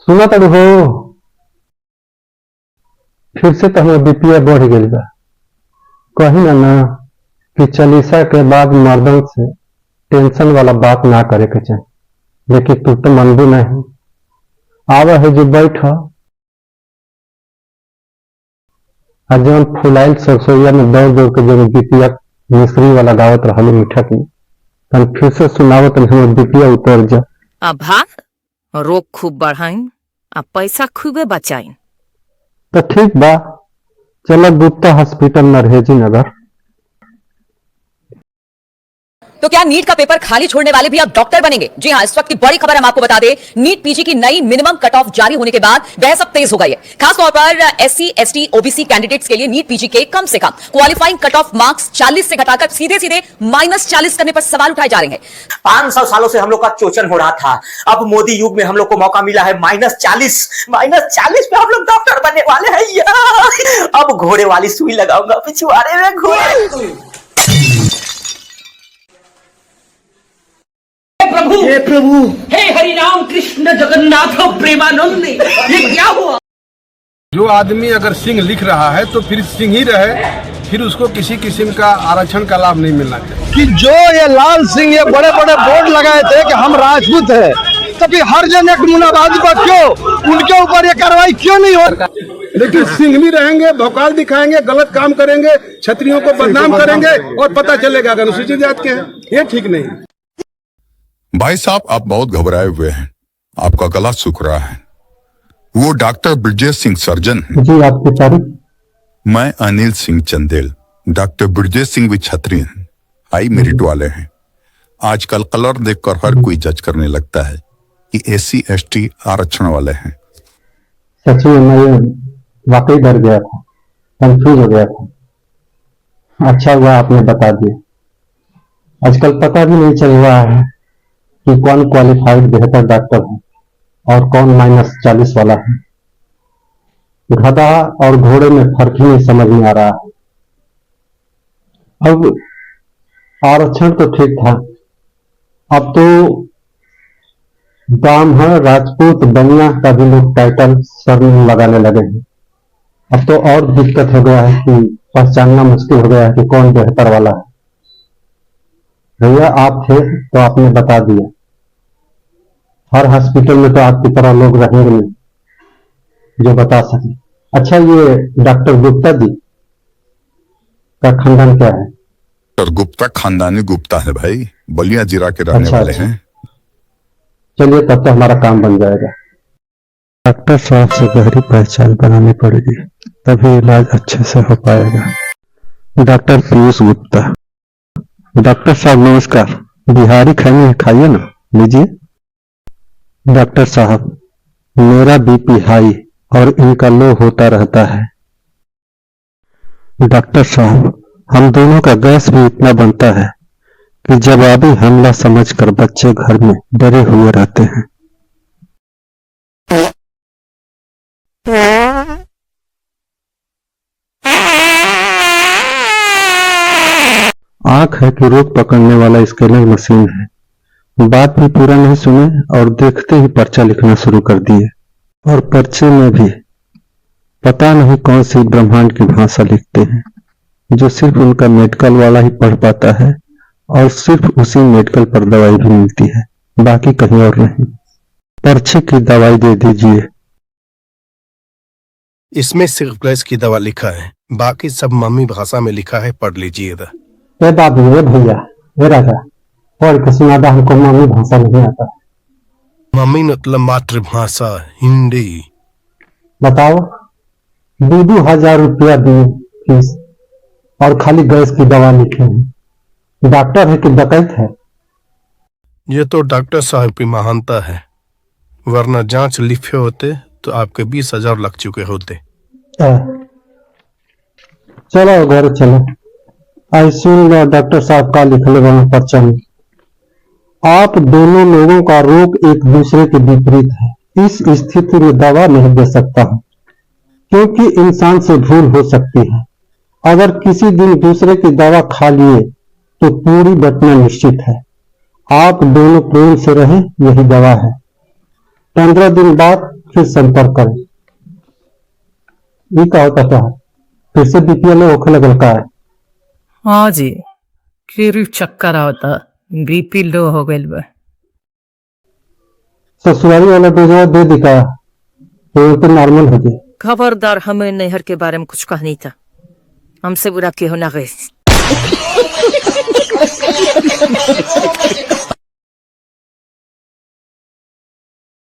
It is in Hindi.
सुना तो हो फिर से तो हमारे बीपीए बढ़ गई बा। कही ना कि चालीसा के बाद मर्दन से टेंशन वाला बात ना करे के चाहे, लेकिन तू तो मन भी नहीं आवा है जो बैठ आज जब फुलाइल सरसोईया में दौड़ दौड़ के जब बीपीए मिश्री वाला गावत रहा मीठा की तन फिर से सुनावत हम बीपीए उतर जा। अब रोग खूब बढ़ाइन अब पैसा खूबे बचाइन तो ठीक बा, चलो गुप्ता हॉस्पिटल नरहेजी नगर। तो क्या नीट का पेपर खाली छोड़ने वाले भी अब डॉक्टर बनेंगे? जी हाँ, इस वक्त की बड़ी खबर हम आपको बता दें, नीट पीजी की नई मिनिमम कट ऑफ जारी होने के बाद बहस अब तेज हो गई है। खासतौर पर एससी एसटी ओबीसी कैंडिडेट्स के लिए नीट पीजी के कम से कम क्वालिफाइंग कट ऑफ मार्क्स 40 से घटाकर सीधे सीधे -40 करने पर सवाल उठाए जा रहे हैं। 500 सालों से हम लोग का चोचन हो रहा था, अब मोदी युग में हम लोग को मौका मिला है -40 पे हम लोग डॉक्टर बनने वाले हैं यार। अब घोड़े वाली सुई लगाऊंगा पिछवाड़े में घोड़े। हे प्रभु, हे हरि राम कृष्ण जगन्नाथ प्रेमानंद, ये क्या हुआ? जो आदमी अगर सिंह लिख रहा है तो फिर सिंह ही रहे, फिर उसको किसी किस्म का आरक्षण का लाभ नहीं मिलना चाहिए। कि जो ये लाल सिंह ये बड़े बड़े बोर्ड लगाए थे कि हम राजपूत है, तो फिर हर जन एक मुनाबाजी पर क्यों उनके ऊपर ये कार्रवाई क्यों नहीं हो? लेकिन सिंह भी रहेंगे, भौकाल दिखाएंगे, गलत काम करेंगे, क्षत्रियों को बदनाम करेंगे और पता चलेगा अगर अनुसूचित जात के हैं, ये ठीक नहीं। भाई साहब, आप बहुत घबराए हुए हैं, आपका गला सूख रहा है। वो डॉक्टर ब्रजेश सिंह सर्जन है। जी, आपकी तारीफ। मैं अनिल सिंह चंदेल। डॉक्टर ब्रजेश सिंह भी छत्री हैं, हाई मेरिट वाले हैं। आजकल कलर देखकर हर कोई जज करने लगता है कि एससी एसटी आरक्षण वाले हैं। सच में मैं वाकई डर गया था, कंफ्यूज हो गया था। अच्छा हुआ आपने बता दिया। आजकल पता भी नहीं चल रहा है कि कौन क्वालिफाइड बेहतर डॉक्टर है और कौन -40 वाला है। गधा और घोड़े में फर्क ही नहीं समझ में आ रहा है। अब आरक्षण तो ठीक था, अब तो ब्राह्मण राजपूत बनिया का भी लोग टाइटल सर में लगाने लगे हैं। अब तो और दिक्कत हो गया है कि पहचानना मुश्किल हो गया है कि कौन बेहतर वाला है। भैया आप थे तो आपने बता दिया। हर हॉस्पिटल में तो आपकी तरह लोग रहेंगे नहीं जो बता सके। अच्छा, ये डॉक्टर गुप्ता जी का खानदान क्या है? डॉक्टर गुप्ता खानदानी गुप्ता है भाई, बलिया जिला के रहने वाले हैं। चलिए, तब तो हमारा काम बन जाएगा। डॉक्टर साहब से गहरी पहचान बनानी पड़ेगी, तभी इलाज अच्छे से हो पाएगा। डॉक्टर पीयूष गुप्ता। डॉक्टर साहब नमस्कार। बिहारी खाइए ना, लीजिए। डॉक्टर साहब, मेरा बीपी हाई और इनका लो होता रहता है। डॉक्टर साहब, हम दोनों का गैस भी इतना बनता है कि जवाबी हमला समझकर बच्चे घर में डरे हुए रहते हैं। आंख है कि रोग पकड़ने वाला स्कैनर मशीन है। बात भी पूरा नहीं सुने और देखते ही पर्चा लिखना शुरू कर दिए, और पर्चे में भी पता नहीं कौन सी ब्रह्मांड की भाषा लिखते हैं जो सिर्फ उनका मेडिकल वाला ही पढ़ पाता है, और सिर्फ उसी मेडिकल पर दवाई भी मिलती है, बाकी कहीं और नहीं। पर्चे की दवाई दे दीजिए। इसमें सिर्फ गैस की दवा लिखा है, बाकी सब मम्मी भाषा में लिखा है, पढ़ लीजिएगा। ए बाबू, ए भैया, ए राजा, पढ़ के सुना दो, हमको मम्मी भाषा नहीं आता। मम्मी मतलब मातृभाषा हिंदी। बताओ, 2,000 रुपया दिए फीस और खाली गैस की दवा लिखे हैं। डॉक्टर है कि डकैत है? ये तो डॉक्टर साहब की महानता है, वरना जांच लिखे होते तो आपके 20,000 लग चुके होते। चलो घर चलो। आई सुन लो डॉक्टर साहब का लिख ले पर्चा में। आप दोनों लोगों का रोग एक दूसरे के विपरीत है। इस स्थिति में दवा नहीं दे सकता हूं, क्योंकि इंसान से भूल हो सकती है। अगर किसी दिन दूसरे की दवा खा लिए तो पूरी बचना निश्चित है। आप दोनों प्रेम से रहें, यही दवा है। 15 दिन बाद फिर संपर्क करें। ये का होता क्या है, फिर से बीपीएल होखे लगल का है? हाँ जी, फिर चक्कर आता, बीपी लो हो गइल बा। ससुराली वाला डोजवा दे दिखा तो नॉर्मल हो जाए। खबरदार, हमें नहर के बारे में कुछ कहा नहीं था, हमसे बुरा क्यों ना गए।